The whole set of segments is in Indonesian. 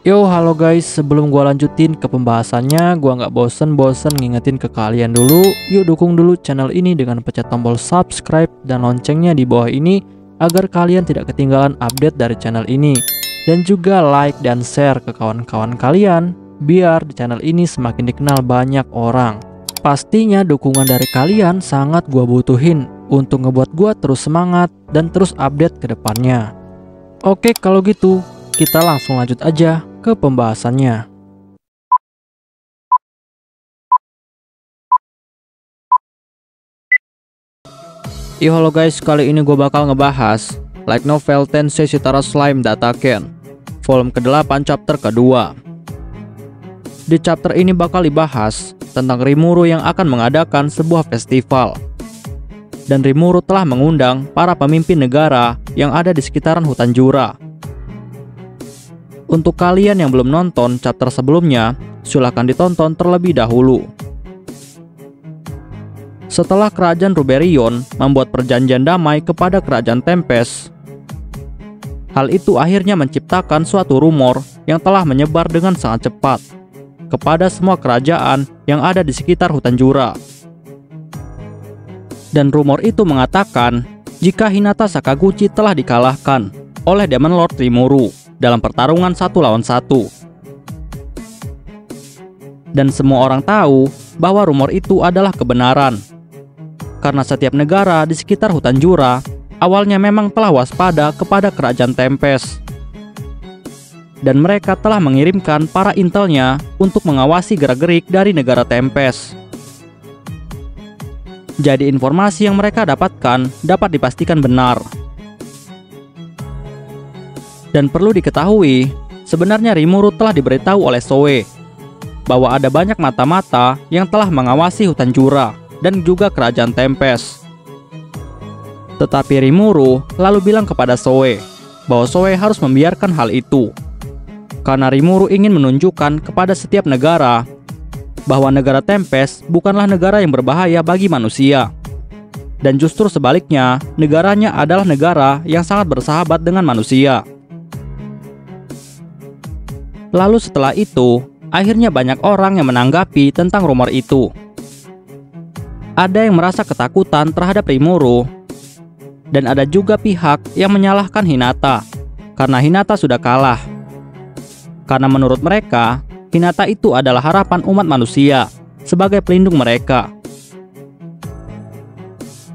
Yo, halo guys, sebelum gua lanjutin ke pembahasannya, gua nggak bosen-bosen ngingetin ke kalian dulu. Yuk dukung dulu channel ini dengan pencet tombol subscribe dan loncengnya di bawah ini agar kalian tidak ketinggalan update dari channel ini. Dan juga like dan share ke kawan-kawan kalian biar di channel ini semakin dikenal banyak orang. Pastinya dukungan dari kalian sangat gua butuhin untuk ngebuat gua terus semangat dan terus update ke depannya. Oke, kalau gitu kita langsung lanjut aja ke pembahasannya. Halo guys, kali ini gue bakal ngebahas Light Novel Tensei Shitara Slime Dataken volume ke-8 chapter kedua. Di chapter ini bakal dibahas tentang Rimuru yang akan mengadakan sebuah festival. Dan Rimuru telah mengundang para pemimpin negara yang ada di sekitaran hutan Jura. Untuk kalian yang belum nonton chapter sebelumnya, silahkan ditonton terlebih dahulu. Setelah kerajaan Ruberion membuat perjanjian damai kepada kerajaan Tempest, hal itu akhirnya menciptakan suatu rumor yang telah menyebar dengan sangat cepat kepada semua kerajaan yang ada di sekitar hutan Jura. Dan rumor itu mengatakan jika Hinata Sakaguchi telah dikalahkan oleh Demon Lord Rimuru dalam pertarungan 1 lawan 1. Dan semua orang tahu bahwa rumor itu adalah kebenaran. Karena setiap negara di sekitar hutan Jura awalnya memang telah waspada kepada kerajaan Tempest. Dan mereka telah mengirimkan para intelnya untuk mengawasi gerak-gerik dari negara Tempest. Jadi informasi yang mereka dapatkan dapat dipastikan benar. Dan perlu diketahui, sebenarnya Rimuru telah diberitahu oleh Soe bahwa ada banyak mata-mata yang telah mengawasi hutan Jura dan juga kerajaan Tempest. Tetapi Rimuru lalu bilang kepada Soe bahwa Soe harus membiarkan hal itu. Karena Rimuru ingin menunjukkan kepada setiap negara bahwa negara Tempest bukanlah negara yang berbahaya bagi manusia. Dan justru sebaliknya, negaranya adalah negara yang sangat bersahabat dengan manusia. Lalu setelah itu, akhirnya banyak orang yang menanggapi tentang rumor itu. Ada yang merasa ketakutan terhadap Rimuru, dan ada juga pihak yang menyalahkan Hinata, karena Hinata sudah kalah. Karena menurut mereka, Hinata itu adalah harapan umat manusia, sebagai pelindung mereka.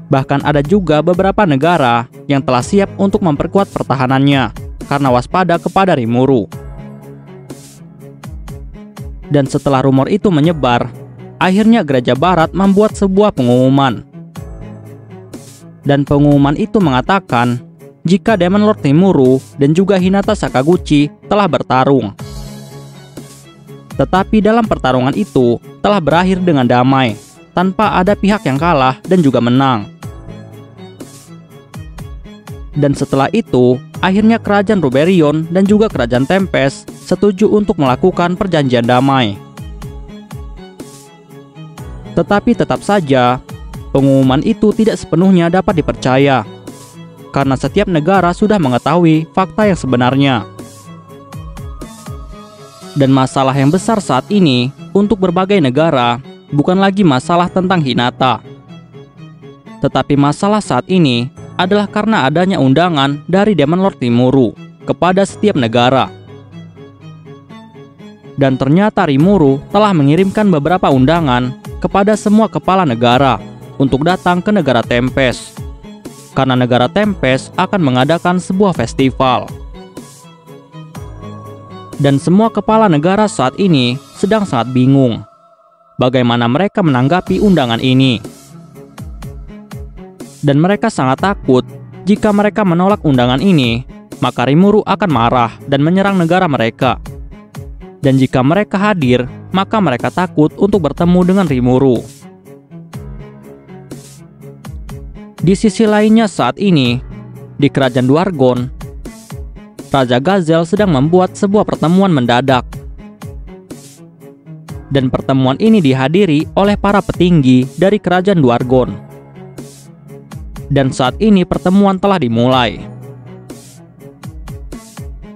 Bahkan ada juga beberapa negara yang telah siap untuk memperkuat pertahanannya, karena waspada kepada Rimuru. Dan setelah rumor itu menyebar, akhirnya Gereja Barat membuat sebuah pengumuman. Dan pengumuman itu mengatakan jika Demon Lord Rimuru dan juga Hinata Sakaguchi telah bertarung. Tetapi dalam pertarungan itu telah berakhir dengan damai, tanpa ada pihak yang kalah dan juga menang. Dan setelah itu, akhirnya kerajaan Ruberion dan juga kerajaan Tempest setuju untuk melakukan perjanjian damai. Tetapi tetap saja, pengumuman itu tidak sepenuhnya dapat dipercaya, karena setiap negara sudah mengetahui fakta yang sebenarnya. Dan masalah yang besar saat ini untuk berbagai negara bukan lagi masalah tentang Hinata. Tetapi masalah saat ini adalah karena adanya undangan dari Demon Lord Rimuru kepada setiap negara. Dan ternyata Rimuru telah mengirimkan beberapa undangan kepada semua kepala negara untuk datang ke negara Tempest. Karena negara Tempest akan mengadakan sebuah festival. Dan semua kepala negara saat ini sedang sangat bingung bagaimana mereka menanggapi undangan ini. Dan mereka sangat takut jika mereka menolak undangan ini, maka Rimuru akan marah dan menyerang negara mereka. Dan jika mereka hadir, maka mereka takut untuk bertemu dengan Rimuru. Di sisi lainnya saat ini, di kerajaan Dwargon, Raja Gazel sedang membuat sebuah pertemuan mendadak. Dan pertemuan ini dihadiri oleh para petinggi dari kerajaan Dwargon. Dan saat ini pertemuan telah dimulai.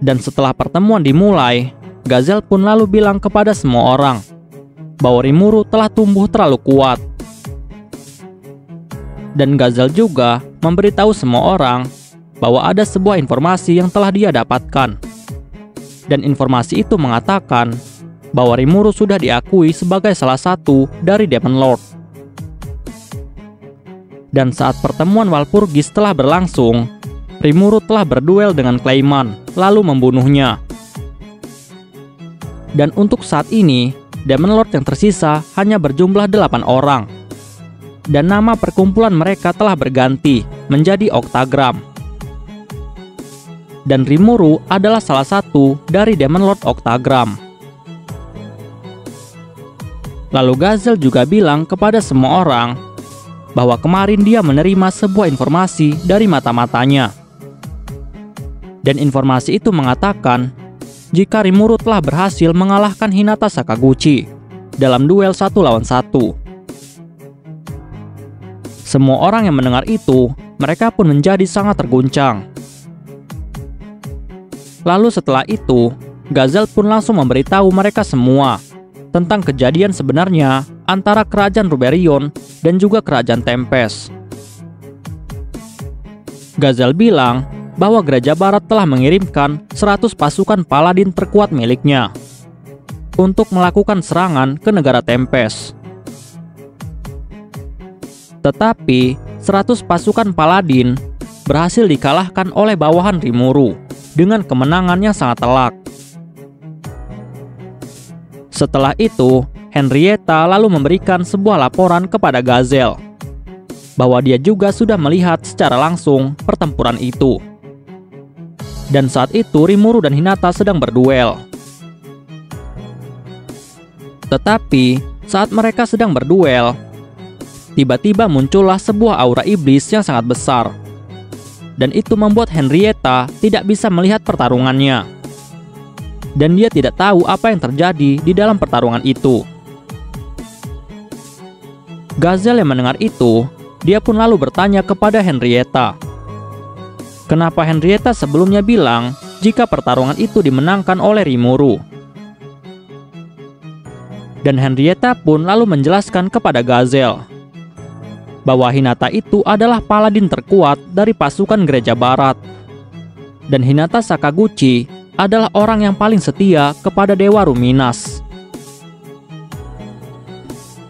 Dan setelah pertemuan dimulai, Gazel pun lalu bilang kepada semua orang bahwa Rimuru telah tumbuh terlalu kuat. Dan Gazel juga memberitahu semua orang bahwa ada sebuah informasi yang telah dia dapatkan. Dan informasi itu mengatakan bahwa Rimuru sudah diakui sebagai salah satu dari Demon Lord. Dan saat pertemuan Walpurgis telah berlangsung, Rimuru telah berduel dengan Clayman, lalu membunuhnya. Dan untuk saat ini, Demon Lord yang tersisa hanya berjumlah 8 orang. Dan nama perkumpulan mereka telah berganti menjadi Octagram. Dan Rimuru adalah salah satu dari Demon Lord Octagram. Lalu Gazel juga bilang kepada semua orang bahwa kemarin dia menerima sebuah informasi dari mata-matanya. Dan informasi itu mengatakan jika Rimuru telah berhasil mengalahkan Hinata Sakaguchi dalam duel 1 lawan 1. Semua orang yang mendengar itu, mereka pun menjadi sangat terguncang. Lalu setelah itu, Gazel pun langsung memberitahu mereka semua tentang kejadian sebenarnya antara kerajaan Ruberion dan juga kerajaan Tempest. Gazel bilang bahwa Gereja Barat telah mengirimkan 100 pasukan paladin terkuat miliknya untuk melakukan serangan ke negara Tempest. Tetapi 100 pasukan paladin berhasil dikalahkan oleh bawahan Rimuru dengan kemenangan yang sangat telak. Setelah itu, Henrietta lalu memberikan sebuah laporan kepada Gazel bahwa dia juga sudah melihat secara langsung pertempuran itu. Dan saat itu Rimuru dan Hinata sedang berduel. Tetapi saat mereka sedang berduel, tiba-tiba muncullah sebuah aura iblis yang sangat besar. Dan itu membuat Henrietta tidak bisa melihat pertarungannya. Dan dia tidak tahu apa yang terjadi di dalam pertarungan itu. Gazel yang mendengar itu, dia pun lalu bertanya kepada Henrietta, kenapa Henrietta sebelumnya bilang jika pertarungan itu dimenangkan oleh Rimuru. Dan Henrietta pun lalu menjelaskan kepada Gazel bahwa Hinata itu adalah paladin terkuat dari pasukan Gereja Barat. Dan Hinata Sakaguchi adalah orang yang paling setia kepada Dewa Ruminas.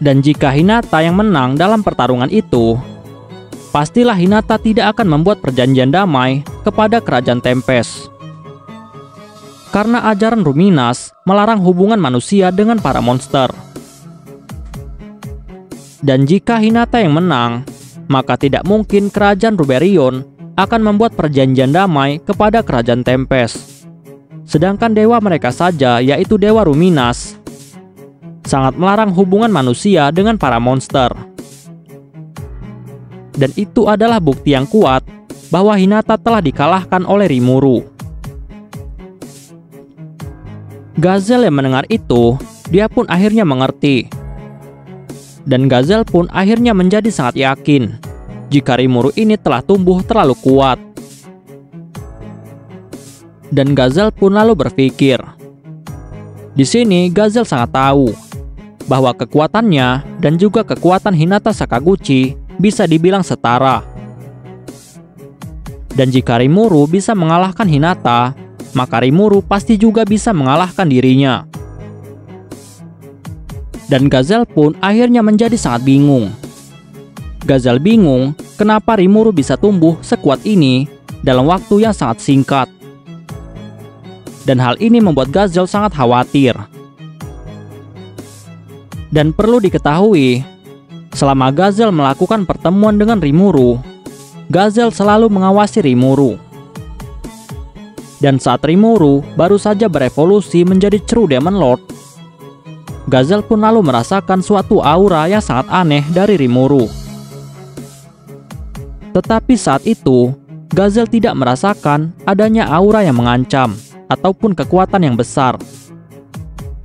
Dan jika Hinata yang menang dalam pertarungan itu, pastilah Hinata tidak akan membuat perjanjian damai kepada kerajaan Tempest. Karena ajaran Ruminas melarang hubungan manusia dengan para monster. Dan jika Hinata yang menang, maka tidak mungkin kerajaan Ruberion akan membuat perjanjian damai kepada kerajaan Tempest. Sedangkan dewa mereka saja, yaitu Dewa Ruminas, sangat melarang hubungan manusia dengan para monster. Dan itu adalah bukti yang kuat bahwa Hinata telah dikalahkan oleh Rimuru. Gazel yang mendengar itu, dia pun akhirnya mengerti. Dan Gazel pun akhirnya menjadi sangat yakin jika Rimuru ini telah tumbuh terlalu kuat. Dan Gazel pun lalu berpikir. Di sini Gazel sangat tahu bahwa kekuatannya dan juga kekuatan Hinata Sakaguchi bisa dibilang setara. Dan jika Rimuru bisa mengalahkan Hinata, maka Rimuru pasti juga bisa mengalahkan dirinya. Dan Gazel pun akhirnya menjadi sangat bingung. Gazel bingung kenapa Rimuru bisa tumbuh sekuat ini dalam waktu yang sangat singkat. Dan hal ini membuat Gazel sangat khawatir. Dan perlu diketahui, selama Gazel melakukan pertemuan dengan Rimuru, Gazel selalu mengawasi Rimuru. Dan saat Rimuru baru saja berevolusi menjadi True Demon Lord, Gazel pun lalu merasakan suatu aura yang sangat aneh dari Rimuru. Tetapi saat itu, Gazel tidak merasakan adanya aura yang mengancam ataupun kekuatan yang besar.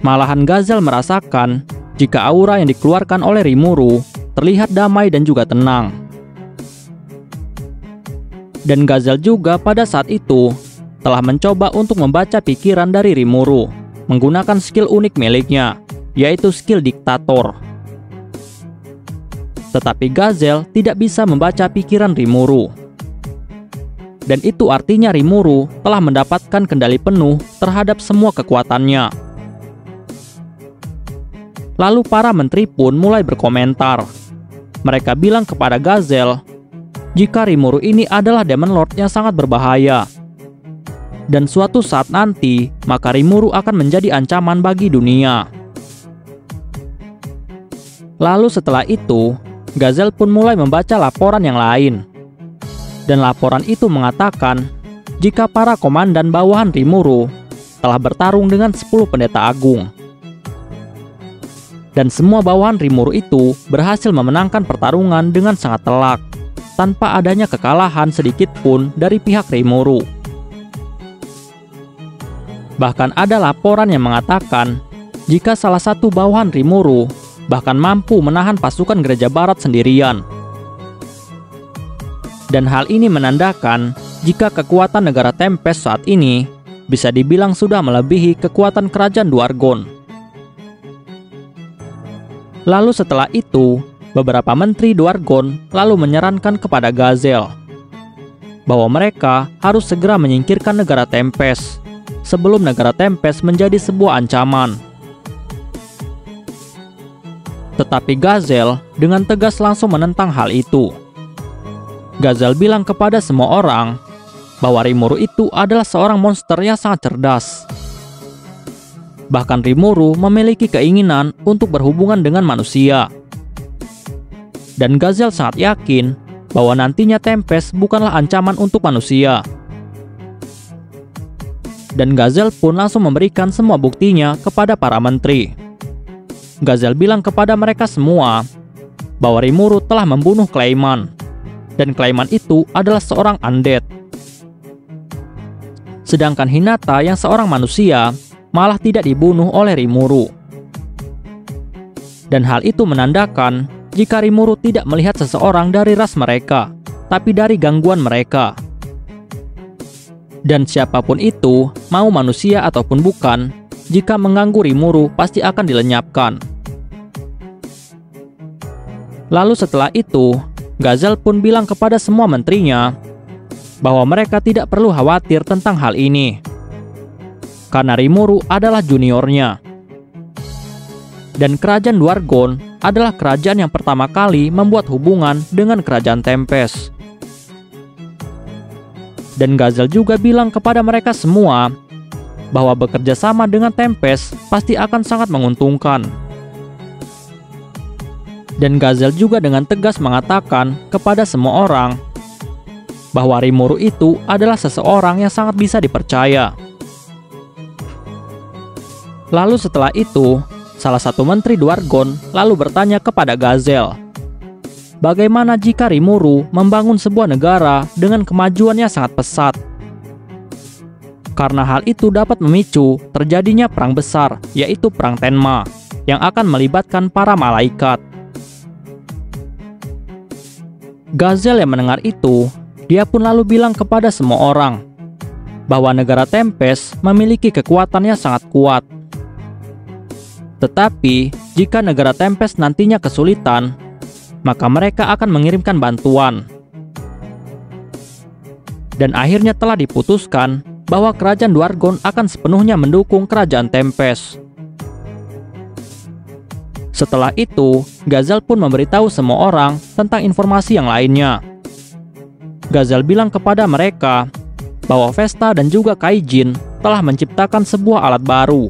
Malahan Gazel merasakan jika aura yang dikeluarkan oleh Rimuru terlihat damai dan juga tenang. Dan Gazel juga pada saat itu telah mencoba untuk membaca pikiran dari Rimuru menggunakan skill unik miliknya, yaitu skill diktator. Tetapi Gazelle tidak bisa membaca pikiran Rimuru. Dan itu artinya Rimuru telah mendapatkan kendali penuh terhadap semua kekuatannya. Lalu para menteri pun mulai berkomentar. Mereka bilang kepada Gazelle, jika Rimuru ini adalah Demon Lord yang sangat berbahaya. Dan suatu saat nanti, maka Rimuru akan menjadi ancaman bagi dunia. Lalu setelah itu, Gazelle pun mulai membaca laporan yang lain. Dan laporan itu mengatakan, jika para komandan bawahan Rimuru telah bertarung dengan 10 pendeta agung. Dan semua bawahan Rimuru itu berhasil memenangkan pertarungan dengan sangat telak, tanpa adanya kekalahan sedikit pun dari pihak Rimuru. Bahkan ada laporan yang mengatakan, jika salah satu bawahan Rimuru bahkan mampu menahan pasukan Gereja Barat sendirian. Dan hal ini menandakan jika kekuatan negara Tempest saat ini bisa dibilang sudah melebihi kekuatan kerajaan Dwargon. Lalu setelah itu, beberapa menteri Dwargon lalu menyarankan kepada Gazelle bahwa mereka harus segera menyingkirkan negara Tempest sebelum negara Tempest menjadi sebuah ancaman. Tetapi Gazelle dengan tegas langsung menentang hal itu. Gazelle bilang kepada semua orang bahwa Rimuru itu adalah seorang monster yang sangat cerdas. Bahkan Rimuru memiliki keinginan untuk berhubungan dengan manusia. Dan Gazelle sangat yakin bahwa nantinya Tempest bukanlah ancaman untuk manusia. Dan Gazelle pun langsung memberikan semua buktinya kepada para menteri. Gazelle bilang kepada mereka semua bahwa Rimuru telah membunuh Clayman. Dan Clayman itu adalah seorang undead. Sedangkan Hinata yang seorang manusia malah tidak dibunuh oleh Rimuru. Dan hal itu menandakan jika Rimuru tidak melihat seseorang dari ras mereka, tapi dari gangguan mereka. Dan siapapun itu, mau manusia ataupun bukan, jika mengganggu Rimuru pasti akan dilenyapkan. Lalu setelah itu, Gazelle pun bilang kepada semua menterinya bahwa mereka tidak perlu khawatir tentang hal ini, karena Rimuru adalah juniornya. Dan kerajaan Dwargon adalah kerajaan yang pertama kali membuat hubungan dengan kerajaan Tempest. Dan Gazelle juga bilang kepada mereka semua bahwa bekerja sama dengan Tempest pasti akan sangat menguntungkan. Dan Gazelle juga dengan tegas mengatakan kepada semua orang bahwa Rimuru itu adalah seseorang yang sangat bisa dipercaya. Lalu setelah itu, salah satu menteri Dwargon lalu bertanya kepada Gazelle, bagaimana jika Rimuru membangun sebuah negara dengan kemajuan yang sangat pesat? Karena hal itu dapat memicu terjadinya perang besar, yaitu Perang Tenma, yang akan melibatkan para malaikat. Gazelle yang mendengar itu, dia pun lalu bilang kepada semua orang bahwa negara Tempest memiliki kekuatan yang sangat kuat. Tetapi, jika negara Tempest nantinya kesulitan, maka mereka akan mengirimkan bantuan. Dan akhirnya telah diputuskan bahwa kerajaan Dwargon akan sepenuhnya mendukung kerajaan Tempest. Setelah itu, Gazelle pun memberitahu semua orang tentang informasi yang lainnya. Gazelle bilang kepada mereka bahwa Vesta dan juga Kaijin telah menciptakan sebuah alat baru.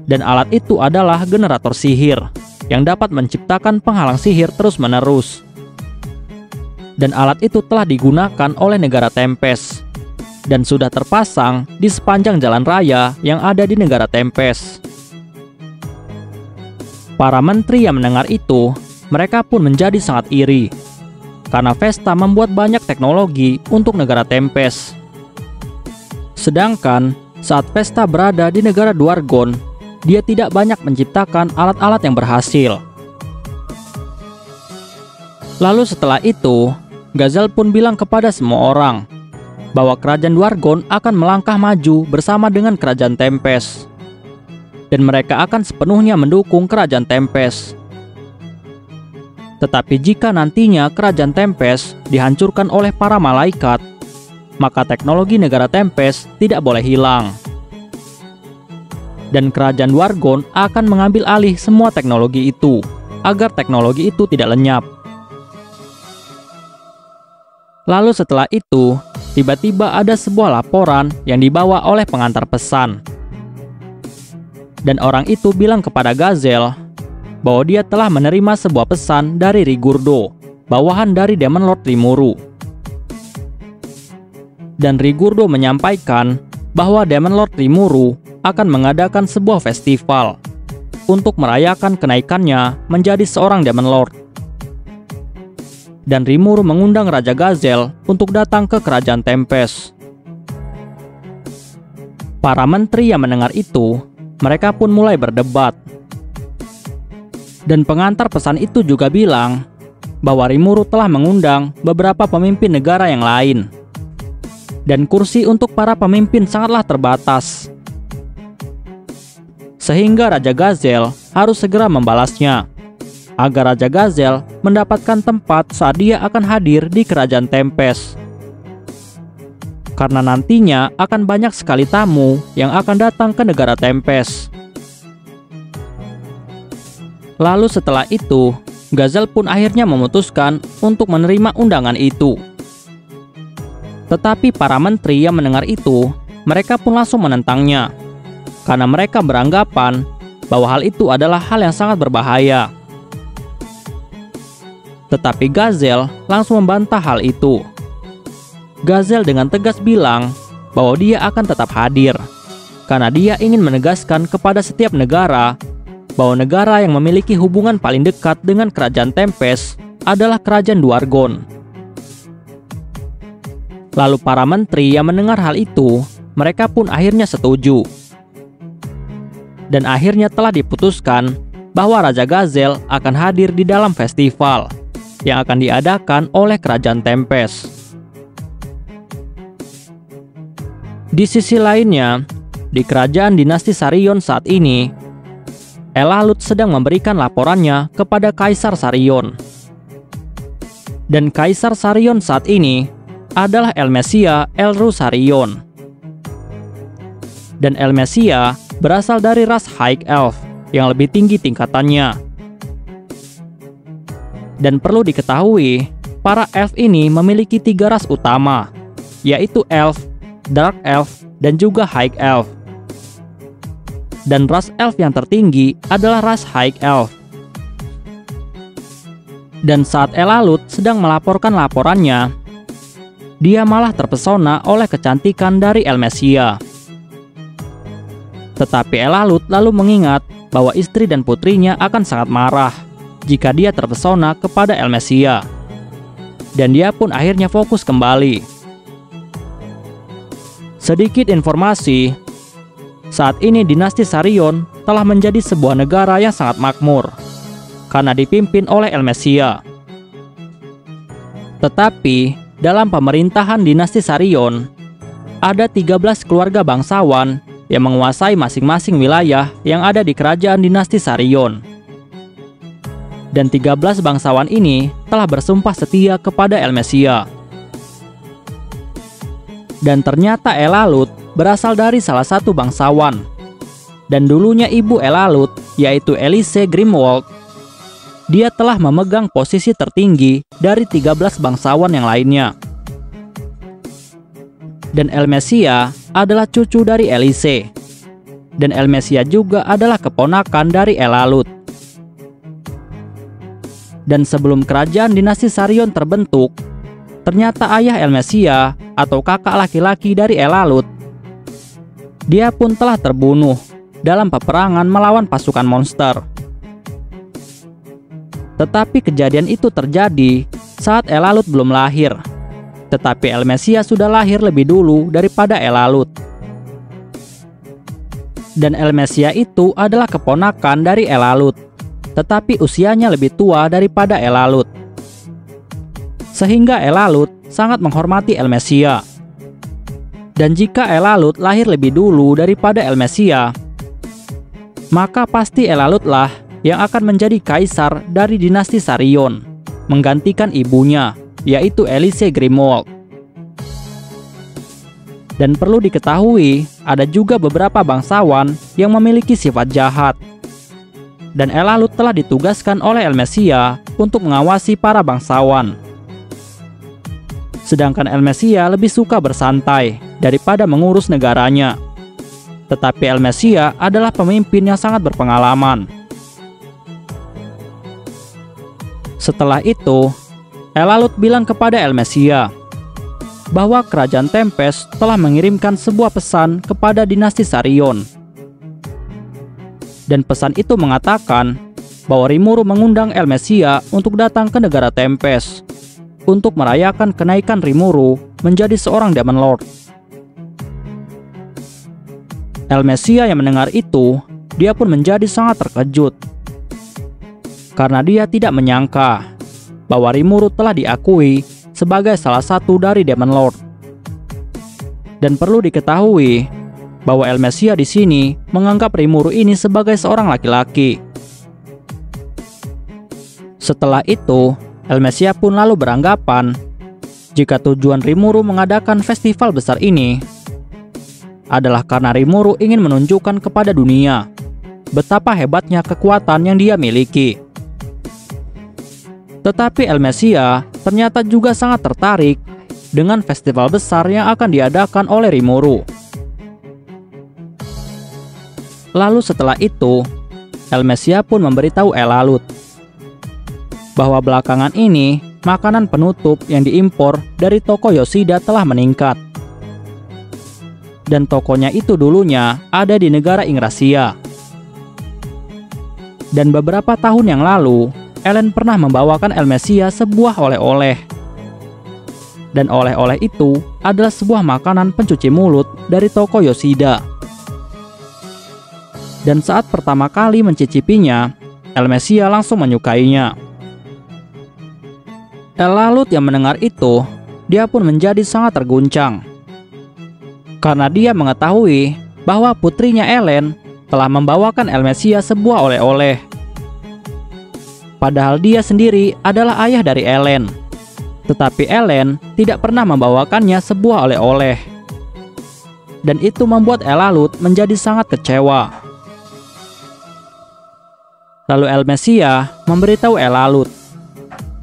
Dan alat itu adalah generator sihir yang dapat menciptakan penghalang sihir terus-menerus. Dan alat itu telah digunakan oleh negara Tempest dan sudah terpasang di sepanjang jalan raya yang ada di negara Tempest. Para menteri yang mendengar itu, mereka pun menjadi sangat iri karena Vesta membuat banyak teknologi untuk negara Tempest. Sedangkan saat Vesta berada di negara Dwargon, dia tidak banyak menciptakan alat-alat yang berhasil. Lalu setelah itu, Gazelle pun bilang kepada semua orang bahwa kerajaan Dwargon akan melangkah maju bersama dengan kerajaan Tempest. Dan mereka akan sepenuhnya mendukung kerajaan Tempest. Tetapi jika nantinya kerajaan Tempest dihancurkan oleh para malaikat, maka teknologi negara Tempest tidak boleh hilang. Dan kerajaan Dwargon akan mengambil alih semua teknologi itu, agar teknologi itu tidak lenyap. Lalu setelah itu, tiba-tiba ada sebuah laporan yang dibawa oleh pengantar pesan. Dan orang itu bilang kepada Gazel bahwa dia telah menerima sebuah pesan dari Rigurdo, bawahan dari Demon Lord Rimuru. Dan Rigurdo menyampaikan bahwa Demon Lord Rimuru akan mengadakan sebuah festival untuk merayakan kenaikannya menjadi seorang Demon Lord. Dan Rimuru mengundang Raja Gazel untuk datang ke kerajaan Tempest. Para menteri yang mendengar itu, mereka pun mulai berdebat. Dan pengantar pesan itu juga bilang bahwa Rimuru telah mengundang beberapa pemimpin negara yang lain. Dan kursi untuk para pemimpin sangatlah terbatas. Sehingga Raja Gazel harus segera membalasnya, agar Raja Gazel mendapatkan tempat saat dia akan hadir di kerajaan Tempest. Karena nantinya akan banyak sekali tamu yang akan datang ke negara Tempest. Lalu setelah itu, Gazel pun akhirnya memutuskan untuk menerima undangan itu. Tetapi para menteri yang mendengar itu, mereka pun langsung menentangnya. Karena mereka beranggapan bahwa hal itu adalah hal yang sangat berbahaya. Tetapi Gazel langsung membantah hal itu. Gazel dengan tegas bilang bahwa dia akan tetap hadir, karena dia ingin menegaskan kepada setiap negara bahwa negara yang memiliki hubungan paling dekat dengan kerajaan Tempest adalah kerajaan Dwargon. Lalu para menteri yang mendengar hal itu, mereka pun akhirnya setuju. Dan akhirnya telah diputuskan bahwa Raja Gazel akan hadir di dalam festival yang akan diadakan oleh kerajaan Tempest. Di sisi lainnya, di kerajaan dinasti Sarion saat ini, Elalut sedang memberikan laporannya kepada Kaisar Sarion. Dan Kaisar Sarion saat ini adalah Elmesia Elru Sarion. Dan Elmesia berasal dari ras High Elf yang lebih tinggi tingkatannya. Dan perlu diketahui, para elf ini memiliki 3 ras utama, yaitu Elf, Dark Elf, dan juga High Elf. Dan ras elf yang tertinggi adalah ras High Elf. Dan saat Elalut sedang melaporkan laporannya, dia malah terpesona oleh kecantikan dari Elmesia. Tetapi Elalut lalu mengingat bahwa istri dan putrinya akan sangat marah jika dia terpesona kepada Elmesia. Dan dia pun akhirnya fokus kembali. Sedikit informasi, saat ini dinasti Sarion telah menjadi sebuah negara yang sangat makmur karena dipimpin oleh Elmesia. Tetapi dalam pemerintahan dinasti Sarion, ada 13 keluarga bangsawan yang menguasai masing-masing wilayah yang ada di kerajaan dinasti Sarion. Dan 13 bangsawan ini telah bersumpah setia kepada Elmesia. Dan ternyata Elalut berasal dari salah satu bangsawan. Dan dulunya ibu Elalut, yaitu Elise Grimwald, dia telah memegang posisi tertinggi dari 13 bangsawan yang lainnya. Dan Elmesia adalah cucu dari Elise. Dan Elmesia juga adalah keponakan dari Elalut. Dan sebelum kerajaan dinasti Sarion terbentuk, ternyata ayah Elmesia atau kakak laki-laki dari Elalut, dia pun telah terbunuh dalam peperangan melawan pasukan monster. Tetapi kejadian itu terjadi saat Elalut belum lahir. Tetapi Elmesia sudah lahir lebih dulu daripada Elalut. Dan Elmesia itu adalah keponakan dari Elalut, tetapi usianya lebih tua daripada Elalut. Sehingga Elalut sangat menghormati Elmesia. Dan jika Elalut lahir lebih dulu daripada Elmesia, maka pasti Elalut lah yang akan menjadi kaisar dari dinasti Sarion, menggantikan ibunya, yaitu Elise Grimwald. Dan perlu diketahui, ada juga beberapa bangsawan yang memiliki sifat jahat. Dan Elalut telah ditugaskan oleh Elmesia untuk mengawasi para bangsawan. Sedangkan Elmesia lebih suka bersantai daripada mengurus negaranya. Tetapi Elmesia adalah pemimpin yang sangat berpengalaman. Setelah itu, Elalut bilang kepada Elmesia bahwa kerajaan Tempest telah mengirimkan sebuah pesan kepada dinasti Sarion. Dan pesan itu mengatakan bahwa Rimuru mengundang Elmesia untuk datang ke negara Tempest untuk merayakan kenaikan Rimuru menjadi seorang Demon Lord. Elmesia yang mendengar itu, dia pun menjadi sangat terkejut. Karena dia tidak menyangka bahwa Rimuru telah diakui sebagai salah satu dari Demon Lord. Dan perlu diketahui bahwa Elmesia di sini menganggap Rimuru ini sebagai seorang laki-laki. Setelah itu, Elmesia pun lalu beranggapan jika tujuan Rimuru mengadakan festival besar ini adalah karena Rimuru ingin menunjukkan kepada dunia betapa hebatnya kekuatan yang dia miliki. Tetapi Elmesia ternyata juga sangat tertarik dengan festival besar yang akan diadakan oleh Rimuru. Lalu setelah itu, Elmesia pun memberitahu Elalut bahwa belakangan ini makanan penutup yang diimpor dari toko Yoshida telah meningkat. Dan tokonya itu dulunya ada di negara Ingrasia. Dan beberapa tahun yang lalu, Ellen pernah membawakan Elmesia sebuah oleh-oleh. Dan oleh-oleh itu adalah sebuah makanan pencuci mulut dari toko Yoshida. Dan saat pertama kali mencicipinya, Elmesia langsung menyukainya. Elalut yang mendengar itu, dia pun menjadi sangat terguncang. Karena dia mengetahui bahwa putrinya Ellen telah membawakan Elmesia sebuah oleh-oleh. Padahal dia sendiri adalah ayah dari Ellen. Tetapi Ellen tidak pernah membawakannya sebuah oleh-oleh. Dan itu membuat Elalut menjadi sangat kecewa. Lalu Elmesia memberitahu Elalut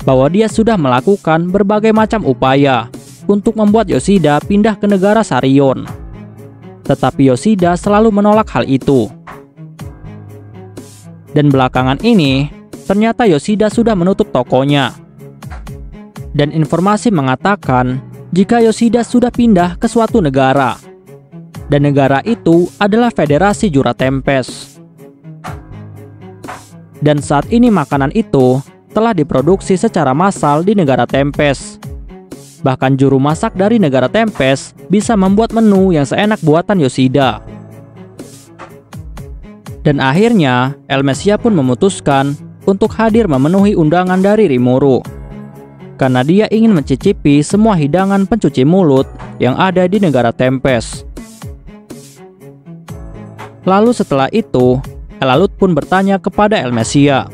bahwa dia sudah melakukan berbagai macam upaya untuk membuat Yoshida pindah ke negara Sarion. Tetapi Yoshida selalu menolak hal itu. Dan belakangan ini, ternyata Yoshida sudah menutup tokonya. Dan informasi mengatakan jika Yoshida sudah pindah ke suatu negara. Dan negara itu adalah Federasi Jura Tempest. Dan saat ini makanan itu telah diproduksi secara massal di negara Tempest. Bahkan juru masak dari negara Tempest bisa membuat menu yang seenak buatan Yoshida. Dan akhirnya, Elmesia pun memutuskan untuk hadir memenuhi undangan dari Rimuru. Karena dia ingin mencicipi semua hidangan pencuci mulut yang ada di negara Tempest. Lalu setelah itu, Elalut pun bertanya kepada Elmesia,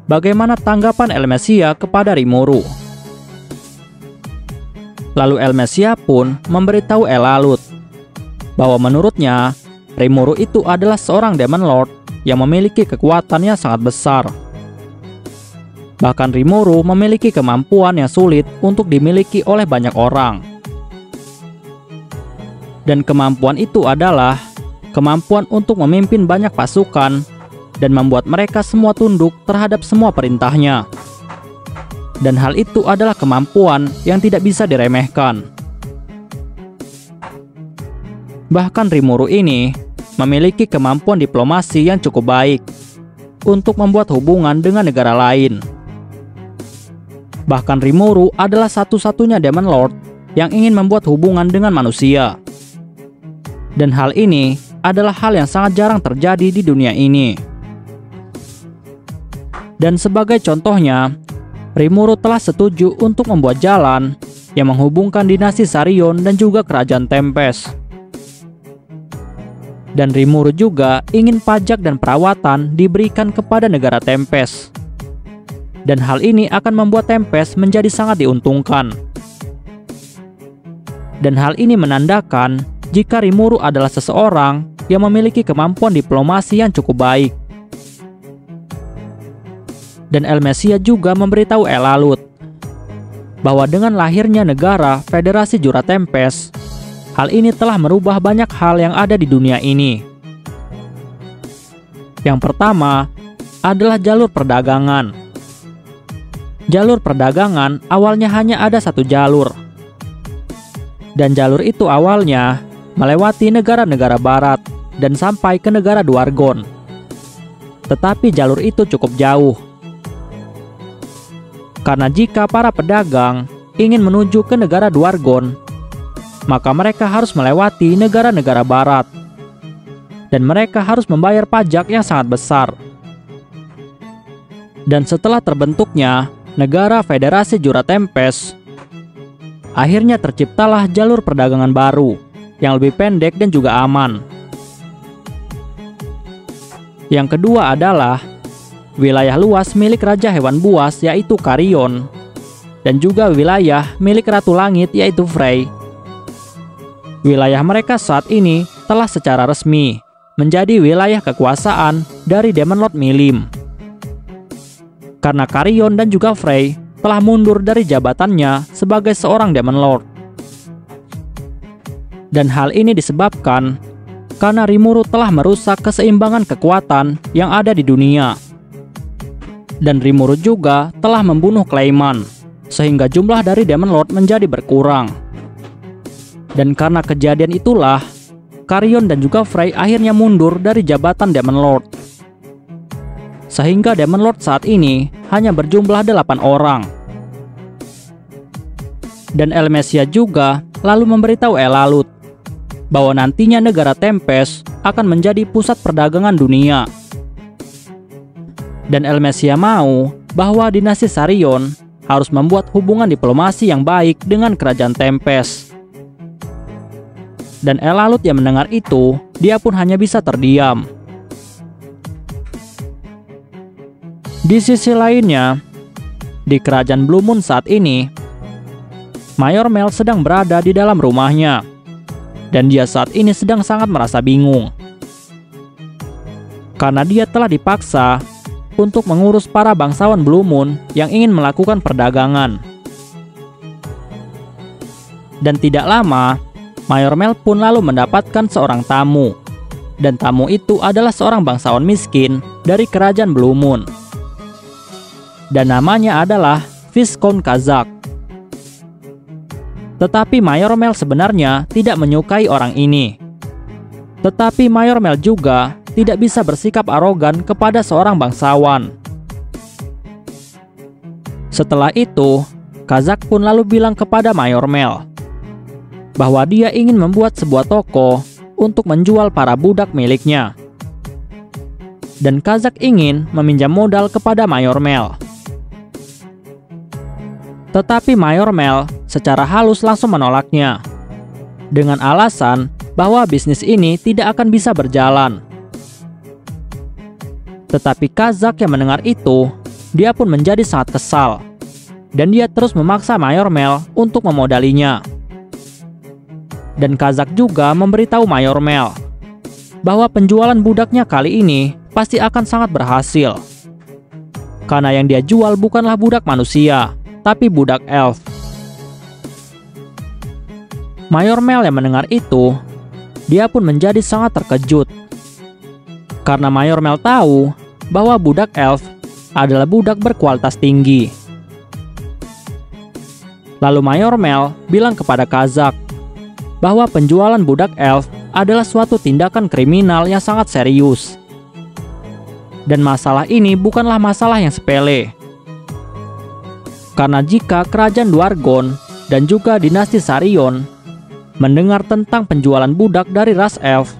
bagaimana tanggapan Elmesia kepada Rimuru. Lalu Elmesia pun memberitahu Elalut bahwa menurutnya Rimuru itu adalah seorang Demon Lord yang memiliki kekuatan yang sangat besar. Bahkan Rimuru memiliki kemampuan yang sulit untuk dimiliki oleh banyak orang. Dan kemampuan itu adalah kemampuan untuk memimpin banyak pasukan dan membuat mereka semua tunduk terhadap semua perintahnya. Dan hal itu adalah kemampuan yang tidak bisa diremehkan. Bahkan Rimuru ini memiliki kemampuan diplomasi yang cukup baik untuk membuat hubungan dengan negara lain. Bahkan Rimuru adalah satu-satunya Demon Lord yang ingin membuat hubungan dengan manusia. Dan hal ini adalah hal yang sangat jarang terjadi di dunia ini. Dan sebagai contohnya, Rimuru telah setuju untuk membuat jalan yang menghubungkan dinasti Sarion dan juga kerajaan Tempest. Dan Rimuru juga ingin pajak dan perawatan diberikan kepada negara Tempest. Dan hal ini akan membuat Tempest menjadi sangat diuntungkan. Dan hal ini menandakan jika Rimuru adalah seseorang yang memiliki kemampuan diplomasi yang cukup baik. Dan Elmesia juga memberitahu Elalut bahwa dengan lahirnya negara Federasi Jura Tempest, hal ini telah merubah banyak hal yang ada di dunia ini. Yang pertama adalah jalur perdagangan. Jalur perdagangan awalnya hanya ada satu jalur. Dan jalur itu awalnya melewati negara-negara barat dan sampai ke negara Dwargon. Tetapi jalur itu cukup jauh. Karena jika para pedagang ingin menuju ke negara Dwargon, maka mereka harus melewati negara-negara barat. Dan mereka harus membayar pajak yang sangat besar. Dan setelah terbentuknya negara Federasi Jura Tempest, akhirnya terciptalah jalur perdagangan baru yang lebih pendek dan juga aman. Yang kedua adalah wilayah luas milik Raja Hewan Buas yaitu Carrion, dan juga wilayah milik Ratu Langit yaitu Frey. Wilayah mereka saat ini telah secara resmi menjadi wilayah kekuasaan dari Demon Lord Milim. Karena Carrion dan juga Frey telah mundur dari jabatannya sebagai seorang Demon Lord. Dan hal ini disebabkan karena Rimuru telah merusak keseimbangan kekuatan yang ada di dunia. Dan Rimuru juga telah membunuh Clayman, sehingga jumlah dari Demon Lord menjadi berkurang. Dan karena kejadian itulah, Carrion dan juga Frey akhirnya mundur dari jabatan Demon Lord. Sehingga Demon Lord saat ini hanya berjumlah 8 orang. Dan Elmesia juga lalu memberitahu Elalut bahwa nantinya negara Tempest akan menjadi pusat perdagangan dunia. Dan Elmesia mau bahwa dinasti Sarion harus membuat hubungan diplomasi yang baik dengan kerajaan Tempest. Dan Elalut yang mendengar itu, dia pun hanya bisa terdiam. Di sisi lainnya, di kerajaan Blue Moon saat ini, Mayor Mel sedang berada di dalam rumahnya. Dan dia saat ini sedang sangat merasa bingung. Karena dia telah dipaksa untuk mengurus para bangsawan Blue Moon yang ingin melakukan perdagangan. Dan tidak lama, Mayor Mel pun lalu mendapatkan seorang tamu. Dan tamu itu adalah seorang bangsawan miskin dari kerajaan Blue Moon. Dan namanya adalah Viscount Kazak. Tetapi Mayor Mel sebenarnya tidak menyukai orang ini. Tetapi Mayor Mel juga tidak bisa bersikap arogan kepada seorang bangsawan. Setelah itu, Kazak pun lalu bilang kepada Mayor Mel bahwa dia ingin membuat sebuah toko untuk menjual para budak miliknya. Dan Kazak ingin meminjam modal kepada Mayor Mel. Tetapi Mayor Mel secara halus langsung menolaknya dengan alasan bahwa bisnis ini tidak akan bisa berjalan. Tetapi Kazak yang mendengar itu, dia pun menjadi sangat kesal. Dan dia terus memaksa Mayor Mel untuk memodalinya. Dan Kazak juga memberitahu Mayor Mel bahwa penjualan budaknya kali ini pasti akan sangat berhasil. Karena yang dia jual bukanlah budak manusia, tapi budak elf. Mayor Mel yang mendengar itu, dia pun menjadi sangat terkejut. Karena Mayor Mel tahu bahwa budak elf adalah budak berkualitas tinggi. Lalu Mayor Mel bilang kepada Kazak bahwa penjualan budak elf adalah suatu tindakan kriminal yang sangat serius. Dan masalah ini bukanlah masalah yang sepele. Karena jika kerajaan Dwargon dan juga dinasti Sarion mendengar tentang penjualan budak dari ras elf,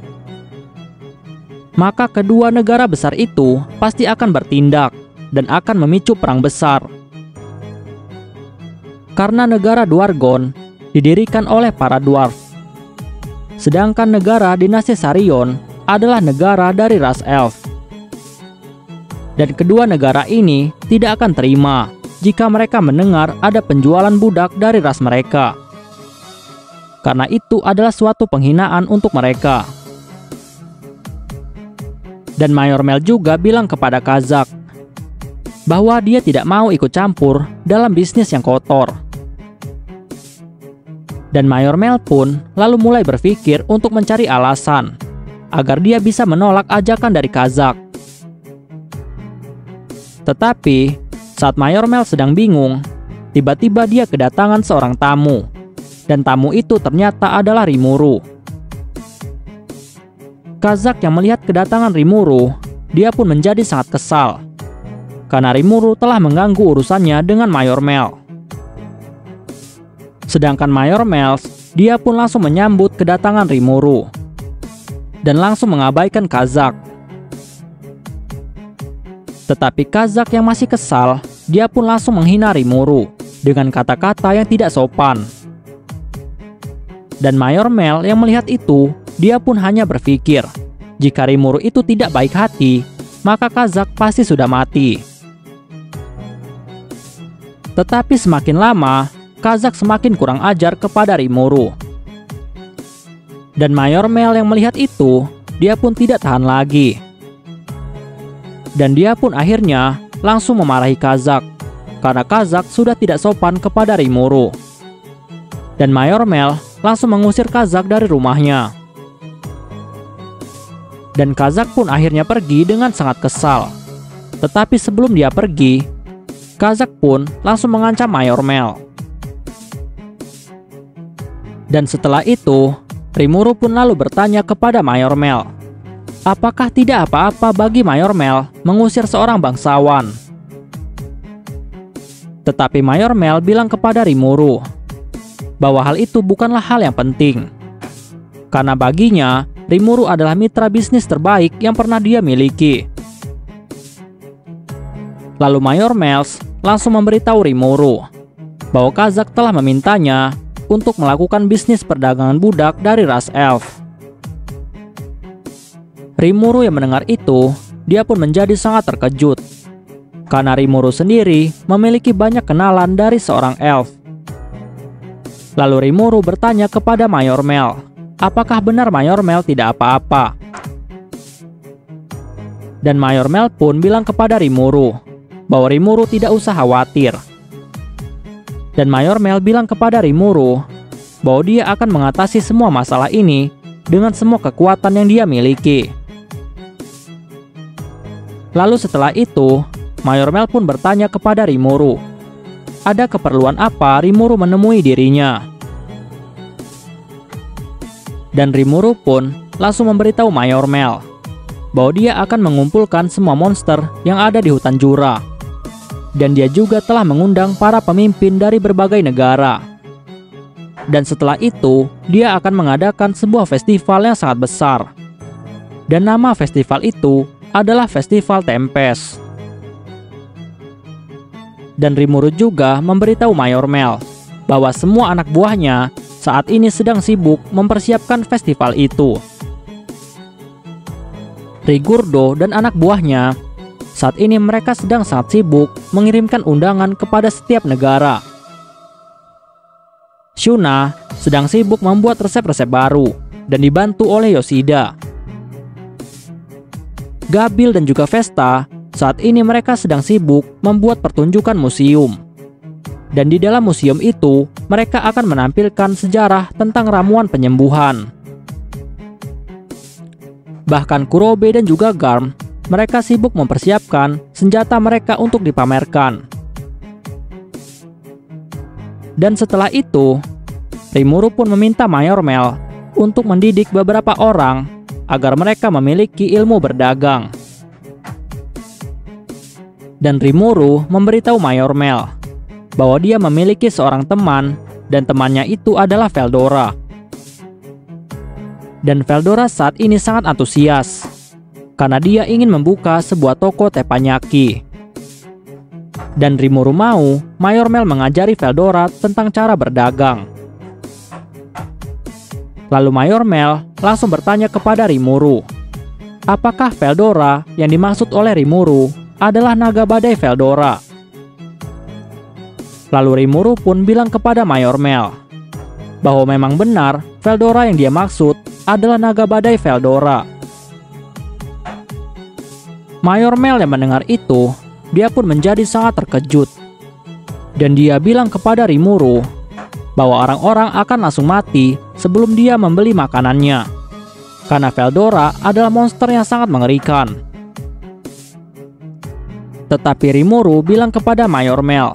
maka kedua negara besar itu pasti akan bertindak dan akan memicu perang besar. karena negara Dwargon didirikan oleh para dwarf. Sedangkan negara dinasti Sarion adalah negara dari ras elf. Dan kedua negara ini tidak akan terima jika mereka mendengar ada penjualan budak dari ras mereka. Karena itu adalah suatu penghinaan untuk mereka. Dan Mayor Mel juga bilang kepada Kazak bahwa dia tidak mau ikut campur dalam bisnis yang kotor. Dan Mayor Mel pun lalu mulai berpikir untuk mencari alasan agar dia bisa menolak ajakan dari Kazak. Tetapi saat Mayor Mel sedang bingung, tiba-tiba dia kedatangan seorang tamu. Dan tamu itu ternyata adalah Rimuru. Kazak yang melihat kedatangan Rimuru, dia pun menjadi sangat kesal karena Rimuru telah mengganggu urusannya dengan Mayor Mel. Sedangkan Mayor Mel, dia pun langsung menyambut kedatangan Rimuru dan langsung mengabaikan Kazak. Tetapi Kazak yang masih kesal, dia pun langsung menghina Rimuru dengan kata-kata yang tidak sopan. Dan Mayor Mel yang melihat itu, dia pun hanya berpikir, jika Rimuru itu tidak baik hati, maka Kazak pasti sudah mati. Tetapi semakin lama, Kazak semakin kurang ajar kepada Rimuru. Dan Mayor Mel yang melihat itu, dia pun tidak tahan lagi. Dan dia pun akhirnya langsung memarahi Kazak, karena Kazak sudah tidak sopan kepada Rimuru. Dan Mayor Mel langsung mengusir Kazak dari rumahnya. Dan Kazak pun akhirnya pergi dengan sangat kesal. Tetapi sebelum dia pergi, Kazak pun langsung mengancam Mayor Mel. Dan setelah itu, Rimuru pun lalu bertanya kepada Mayor Mel, apakah tidak apa-apa bagi Mayor Mel mengusir seorang bangsawan? Tetapi Mayor Mel bilang kepada Rimuru bahwa hal itu bukanlah hal yang penting. Karena baginya, Rimuru adalah mitra bisnis terbaik yang pernah dia miliki. Lalu Mayor Mel langsung memberitahu Rimuru bahwa Kazak telah memintanya untuk melakukan bisnis perdagangan budak dari ras elf. Rimuru yang mendengar itu, dia pun menjadi sangat terkejut. Karena Rimuru sendiri memiliki banyak kenalan dari seorang elf. Lalu Rimuru bertanya kepada Mayor Mel, apakah benar Mayor Mel tidak apa-apa? Dan Mayor Mel pun bilang kepada Rimuru bahwa Rimuru tidak usah khawatir. Dan Mayor Mel bilang kepada Rimuru bahwa dia akan mengatasi semua masalah ini dengan semua kekuatan yang dia miliki. Lalu setelah itu, Mayor Mel pun bertanya kepada Rimuru, ada keperluan apa Rimuru menemui dirinya? Dan Rimuru pun langsung memberitahu Mayor Mel bahwa dia akan mengumpulkan semua monster yang ada di hutan Jura. Dan dia juga telah mengundang para pemimpin dari berbagai negara. Dan setelah itu, dia akan mengadakan sebuah festival yang sangat besar. Dan nama festival itu adalah Festival Tempest. Dan Rimuru juga memberitahu Mayor Mel bahwa semua anak buahnya saat ini sedang sibuk mempersiapkan festival itu. Rigurdo dan anak buahnya saat ini mereka sedang sangat sibuk mengirimkan undangan kepada setiap negara. Shuna sedang sibuk membuat resep-resep baru dan dibantu oleh Yoshida. Gabil dan juga Vesta saat ini mereka sedang sibuk membuat pertunjukan museum. Dan di dalam museum itu mereka akan menampilkan sejarah tentang ramuan penyembuhan. Bahkan Kurobe dan juga Garm mereka sibuk mempersiapkan senjata mereka untuk dipamerkan. Dan setelah itu, Rimuru pun meminta Mayor Mel untuk mendidik beberapa orang agar mereka memiliki ilmu berdagang. Dan Rimuru memberitahu Mayor Mel bahwa dia memiliki seorang teman dan temannya itu adalah Veldora. Dan Veldora saat ini sangat antusias karena dia ingin membuka sebuah toko teppanyaki. Dan Rimuru mau Mayor Mel mengajari Veldora tentang cara berdagang. Lalu Mayor Mel langsung bertanya kepada Rimuru, apakah Veldora yang dimaksud oleh Rimuru adalah naga badai Veldora? Lalu Rimuru pun bilang kepada Mayor Mel bahwa memang benar Veldora yang dia maksud adalah naga badai Veldora. Mayor Mel yang mendengar itu, dia pun menjadi sangat terkejut. Dan dia bilang kepada Rimuru bahwa orang-orang akan langsung mati sebelum dia membeli makanannya. Karena Veldora adalah monster yang sangat mengerikan. Tetapi Rimuru bilang kepada Mayor Mel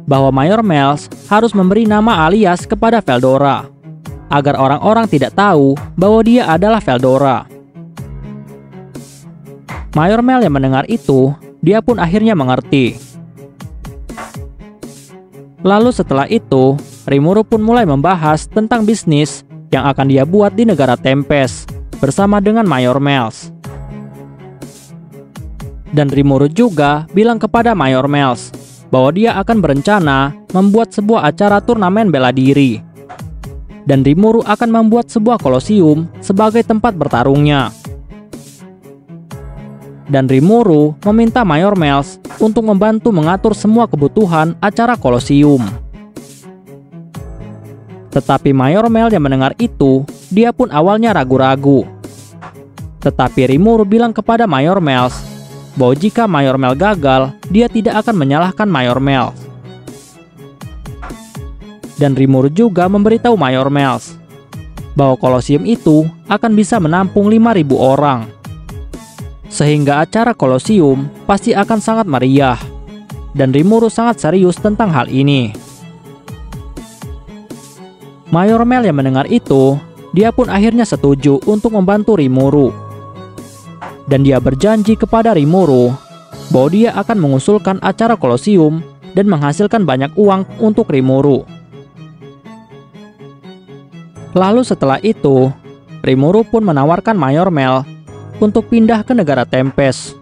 bahwa Mayor Mel harus memberi nama alias kepada Veldora agar orang-orang tidak tahu bahwa dia adalah Veldora. Mayor Mel yang mendengar itu, dia pun akhirnya mengerti. Lalu setelah itu, Rimuru pun mulai membahas tentang bisnis yang akan dia buat di negara Tempest bersama dengan Mayor Mel. Dan Rimuru juga bilang kepada Mayor Mel bahwa dia akan berencana membuat sebuah acara turnamen bela diri. Dan Rimuru akan membuat sebuah kolosium sebagai tempat bertarungnya. Dan Rimuru meminta Mayor Mel untuk membantu mengatur semua kebutuhan acara kolosium. Tetapi Mayor Mel yang mendengar itu, dia pun awalnya ragu-ragu. Tetapi Rimuru bilang kepada Mayor Mel bahwa jika Mayor Mel gagal, dia tidak akan menyalahkan Mayor Mel. Dan Rimuru juga memberitahu Mayor Mel bahwa kolosium itu akan bisa menampung 5.000 orang. Sehingga acara kolosium pasti akan sangat meriah. Dan Rimuru sangat serius tentang hal ini. Mayor Mel yang mendengar itu, dia pun akhirnya setuju untuk membantu Rimuru. Dan dia berjanji kepada Rimuru bahwa dia akan mengusulkan acara kolosium dan menghasilkan banyak uang untuk Rimuru. Lalu setelah itu, Rimuru pun menawarkan Mayor Mel untuk pindah ke negara Tempest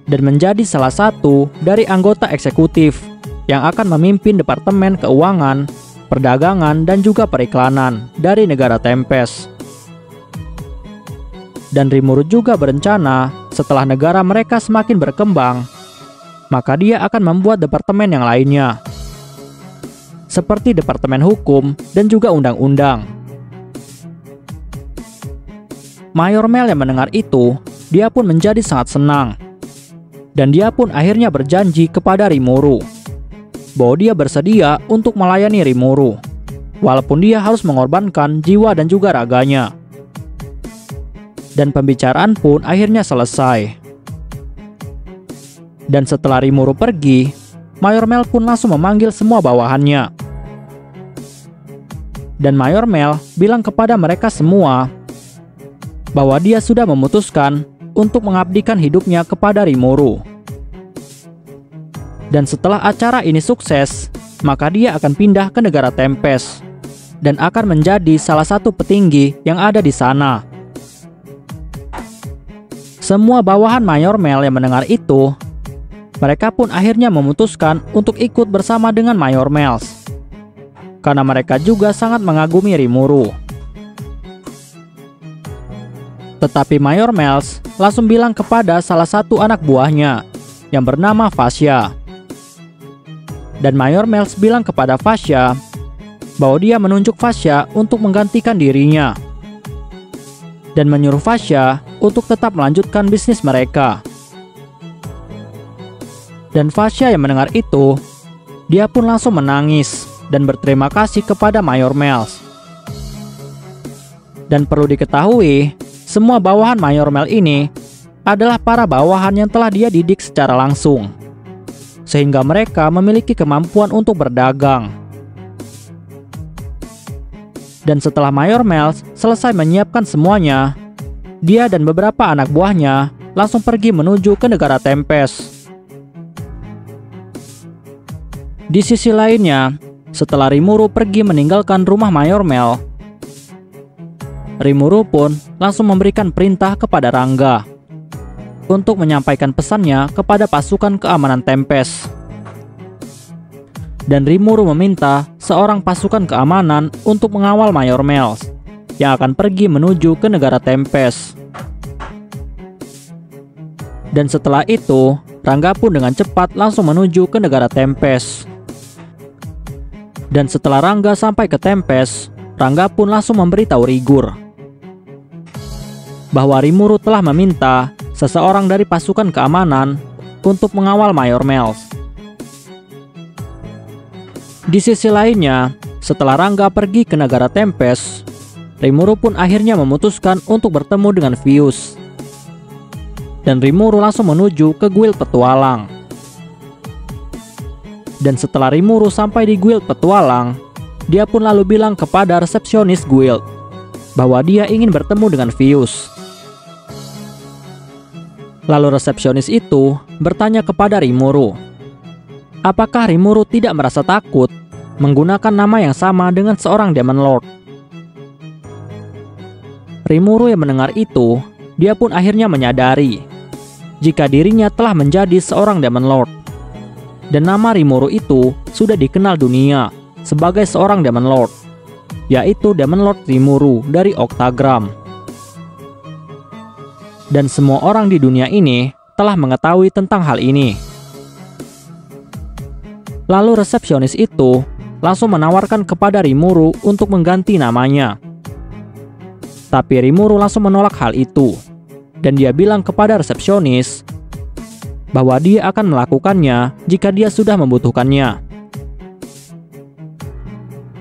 dan menjadi salah satu dari anggota eksekutif yang akan memimpin Departemen Keuangan, Perdagangan, dan juga Periklanan dari negara Tempest. Dan Rimuru juga berencana setelah negara mereka semakin berkembang, maka dia akan membuat departemen yang lainnya, seperti Departemen Hukum dan juga Undang-Undang. Mayor Mel yang mendengar itu, dia pun menjadi sangat senang. Dan dia pun akhirnya berjanji kepada Rimuru bahwa dia bersedia untuk melayani Rimuru, walaupun dia harus mengorbankan jiwa dan juga raganya. Dan pembicaraan pun akhirnya selesai. Dan setelah Rimuru pergi, Mayor Mel pun langsung memanggil semua bawahannya. Dan Mayor Mel bilang kepada mereka semua bahwa dia sudah memutuskan untuk mengabdikan hidupnya kepada Rimuru. Dan setelah acara ini sukses, maka dia akan pindah ke negara Tempest dan akan menjadi salah satu petinggi yang ada di sana. Semua bawahan Mayor Mel yang mendengar itu, mereka pun akhirnya memutuskan untuk ikut bersama dengan Mayor Mel, karena mereka juga sangat mengagumi Rimuru. Tetapi Mayor Mel langsung bilang kepada salah satu anak buahnya yang bernama Fasya. Dan Mayor Mel bilang kepada Fasya bahwa dia menunjuk Fasya untuk menggantikan dirinya. Dan menyuruh Fasya untuk tetap melanjutkan bisnis mereka. Dan Fasya yang mendengar itu, dia pun langsung menangis dan berterima kasih kepada Mayor Mel. Dan perlu diketahui, semua bawahan Mayor Mel ini adalah para bawahan yang telah dia didik secara langsung, sehingga mereka memiliki kemampuan untuk berdagang. Dan setelah Mayor Mel selesai menyiapkan semuanya, dia dan beberapa anak buahnya langsung pergi menuju ke negara Tempest. Di sisi lainnya, setelah Rimuru pergi meninggalkan rumah Mayor Mel, Rimuru pun langsung memberikan perintah kepada Rangga untuk menyampaikan pesannya kepada pasukan keamanan Tempest. Dan Rimuru meminta seorang pasukan keamanan untuk mengawal Mayor Mells yang akan pergi menuju ke negara Tempest. Dan setelah itu, Rangga pun dengan cepat langsung menuju ke negara Tempest. Dan setelah Rangga sampai ke Tempest, Rangga pun langsung memberitahu Rigur bahwa Rimuru telah meminta seseorang dari pasukan keamanan untuk mengawal Mayor Mells. Di sisi lainnya, setelah Rangga pergi ke negara Tempest, Rimuru pun akhirnya memutuskan untuk bertemu dengan Vius. Dan Rimuru langsung menuju ke guild petualang. Dan setelah Rimuru sampai di guild petualang, dia pun lalu bilang kepada resepsionis guild bahwa dia ingin bertemu dengan Vius. Lalu resepsionis itu bertanya kepada Rimuru, apakah Rimuru tidak merasa takut menggunakan nama yang sama dengan seorang Demon Lord? Rimuru yang mendengar itu, dia pun akhirnya menyadari jika dirinya telah menjadi seorang Demon Lord. Dan nama Rimuru itu sudah dikenal dunia sebagai seorang Demon Lord, yaitu Demon Lord Rimuru dari Octagram. Dan semua orang di dunia ini telah mengetahui tentang hal ini. Lalu resepsionis itu langsung menawarkan kepada Rimuru untuk mengganti namanya. Tapi Rimuru langsung menolak hal itu. Dan dia bilang kepada resepsionis bahwa dia akan melakukannya jika dia sudah membutuhkannya.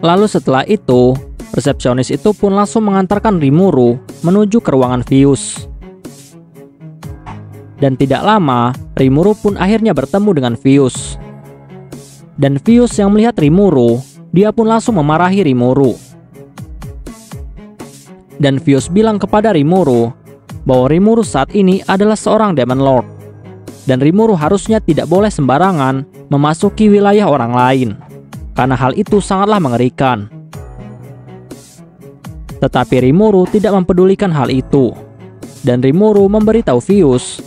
Lalu setelah itu, resepsionis itu pun langsung mengantarkan Rimuru menuju ke ruangan Vius. Dan tidak lama, Rimuru pun akhirnya bertemu dengan Vius. Dan Vius yang melihat Rimuru, dia pun langsung memarahi Rimuru. Dan Vius bilang kepada Rimuru bahwa Rimuru saat ini adalah seorang Demon Lord. Dan Rimuru harusnya tidak boleh sembarangan memasuki wilayah orang lain, karena hal itu sangatlah mengerikan. Tetapi Rimuru tidak mempedulikan hal itu. Dan Rimuru memberitahu Vius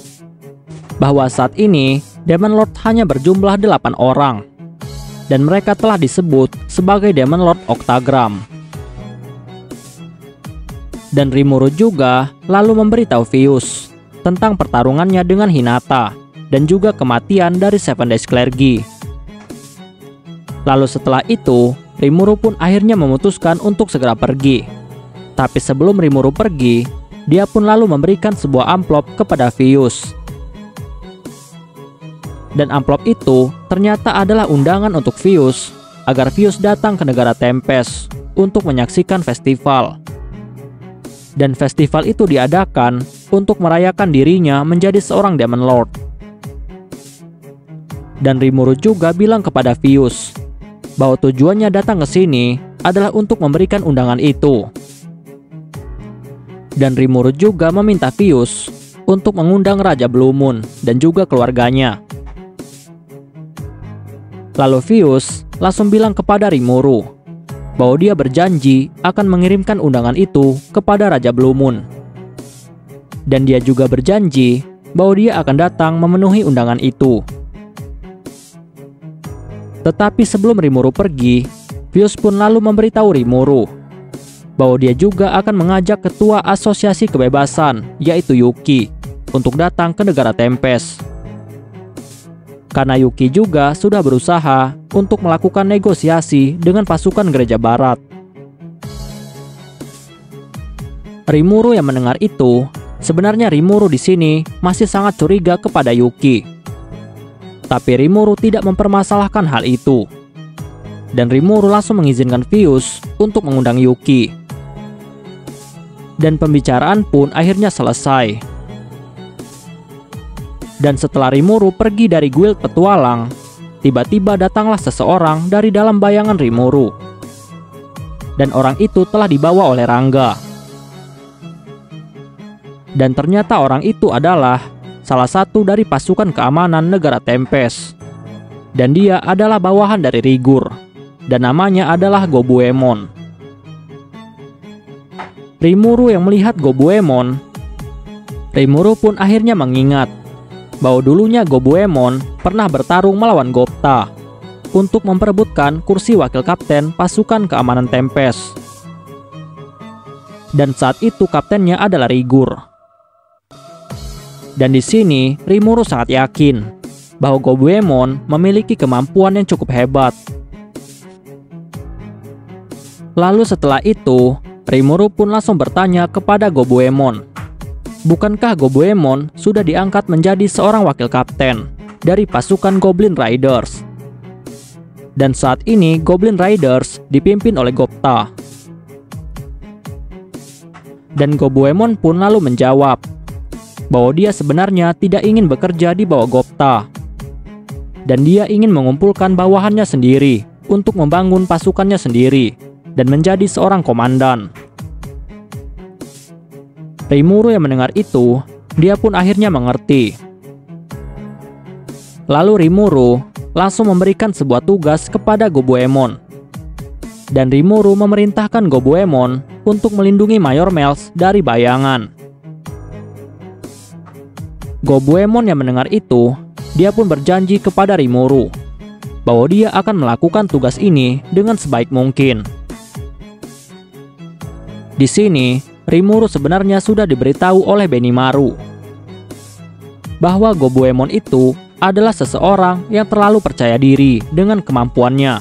bahwa saat ini Demon Lord hanya berjumlah 8 orang. Dan mereka telah disebut sebagai Demon Lord Octagram. Dan Rimuru juga lalu memberitahu Vius tentang pertarungannya dengan Hinata dan juga kematian dari Seven Days Clergy. Lalu setelah itu, Rimuru pun akhirnya memutuskan untuk segera pergi. Tapi sebelum Rimuru pergi, dia pun lalu memberikan sebuah amplop kepada Vius. Dan amplop itu ternyata adalah undangan untuk Vius agar Vius datang ke negara Tempest untuk menyaksikan festival. Dan festival itu diadakan untuk merayakan dirinya menjadi seorang Demon Lord. Dan Rimuru juga bilang kepada Vius bahwa tujuannya datang ke sini adalah untuk memberikan undangan itu. Dan Rimuru juga meminta Vius untuk mengundang Raja Blue Moon dan juga keluarganya. Lalu Vius langsung bilang kepada Rimuru bahwa dia berjanji akan mengirimkan undangan itu kepada Raja Blue Moon. Dan dia juga berjanji bahwa dia akan datang memenuhi undangan itu. Tetapi sebelum Rimuru pergi, Vius pun lalu memberitahu Rimuru bahwa dia juga akan mengajak ketua asosiasi kebebasan, yaitu Yuki, untuk datang ke negara Tempest. Karena Yuki juga sudah berusaha untuk melakukan negosiasi dengan pasukan Gereja Barat. Rimuru yang mendengar itu, sebenarnya Rimuru di sini masih sangat curiga kepada Yuki. Tapi Rimuru tidak mempermasalahkan hal itu. Dan Rimuru langsung mengizinkan Vius untuk mengundang Yuki. Dan pembicaraan pun akhirnya selesai. Dan setelah Rimuru pergi dari guild petualang, tiba-tiba datanglah seseorang dari dalam bayangan Rimuru. Dan orang itu telah dibawa oleh Rangga. Dan ternyata orang itu adalah salah satu dari pasukan keamanan negara Tempest. Dan dia adalah bawahan dari Rigur. Dan namanya adalah Gobuemon. Rimuru yang melihat Gobuemon, Rimuru pun akhirnya mengingat bahwa dulunya Gobuemon pernah bertarung melawan Gopta untuk memperebutkan kursi wakil kapten pasukan keamanan Tempest. Dan saat itu kaptennya adalah Rigur. Dan di sini Rimuru sangat yakin bahwa Gobuemon memiliki kemampuan yang cukup hebat. Lalu setelah itu, Rimuru pun langsung bertanya kepada Gobuemon, bukankah Gobuemon sudah diangkat menjadi seorang wakil kapten dari pasukan Goblin Riders? Dan saat ini Goblin Riders dipimpin oleh Gopta. Dan Gobuemon pun lalu menjawab bahwa dia sebenarnya tidak ingin bekerja di bawah Gopta. Dan dia ingin mengumpulkan bawahannya sendiri untuk membangun pasukannya sendiri dan menjadi seorang komandan. Rimuru yang mendengar itu, dia pun akhirnya mengerti. Lalu Rimuru langsung memberikan sebuah tugas kepada Gobuemon. Dan Rimuru memerintahkan Gobuemon untuk melindungi Mayor Melz dari bayangan. Gobuemon yang mendengar itu, dia pun berjanji kepada Rimuru bahwa dia akan melakukan tugas ini dengan sebaik mungkin. Di sini, Rimuru sebenarnya sudah diberitahu oleh Benimaru bahwa Gobuemon itu adalah seseorang yang terlalu percaya diri dengan kemampuannya.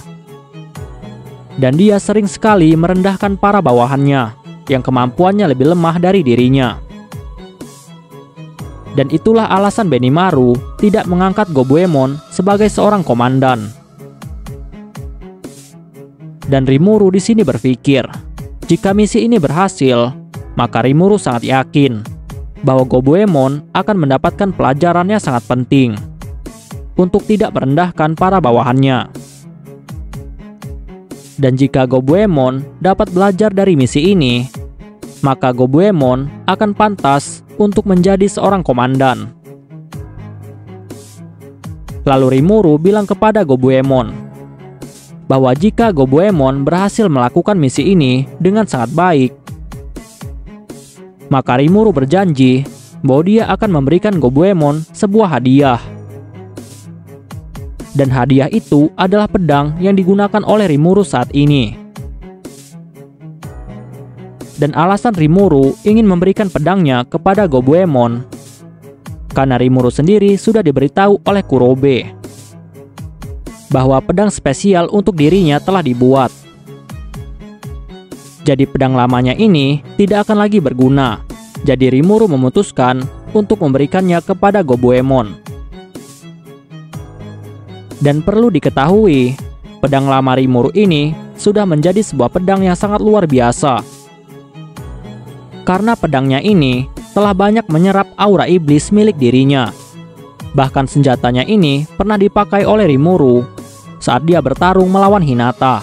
Dan dia sering sekali merendahkan para bawahannya yang kemampuannya lebih lemah dari dirinya. Dan itulah alasan Benimaru tidak mengangkat Gobuemon sebagai seorang komandan. Dan Rimuru di sini berpikir, jika misi ini berhasil, maka Rimuru sangat yakin bahwa Gobuemon akan mendapatkan pelajaran yang sangat penting untuk tidak merendahkan para bawahannya. Dan jika Gobuemon dapat belajar dari misi ini, maka Gobuemon akan pantas untuk menjadi seorang komandan. Lalu Rimuru bilang kepada Gobuemon bahwa jika Gobuemon berhasil melakukan misi ini dengan sangat baik, maka Rimuru berjanji bahwa dia akan memberikan Gobuemon sebuah hadiah. Dan hadiah itu adalah pedang yang digunakan oleh Rimuru saat ini. Dan alasan Rimuru ingin memberikan pedangnya kepada Gobuemon karena Rimuru sendiri sudah diberitahu oleh Kurobe bahwa pedang spesial untuk dirinya telah dibuat. Jadi pedang lamanya ini tidak akan lagi berguna. Jadi Rimuru memutuskan untuk memberikannya kepada Gobuemon. Dan perlu diketahui, pedang lama Rimuru ini sudah menjadi sebuah pedang yang sangat luar biasa. Karena pedangnya ini telah banyak menyerap aura iblis milik dirinya. Bahkan senjatanya ini pernah dipakai oleh Rimuru saat dia bertarung melawan Hinata.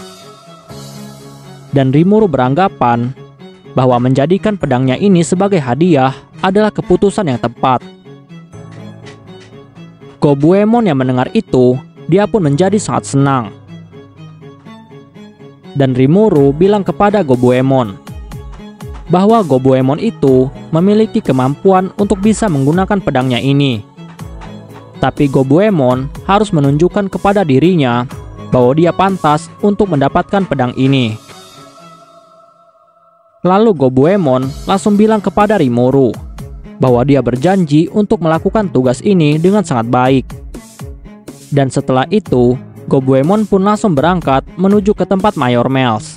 Dan Rimuru beranggapan bahwa menjadikan pedangnya ini sebagai hadiah adalah keputusan yang tepat. Gobuemon yang mendengar itu, dia pun menjadi sangat senang. Dan Rimuru bilang kepada Gobuemon bahwa Gobuemon itu memiliki kemampuan untuk bisa menggunakan pedangnya ini. Tapi Gobuemon harus menunjukkan kepada dirinya bahwa dia pantas untuk mendapatkan pedang ini. Lalu Gobuemon langsung bilang kepada Rimuru bahwa dia berjanji untuk melakukan tugas ini dengan sangat baik. Dan setelah itu, Gobuemon pun langsung berangkat menuju ke tempat Mayor Melz.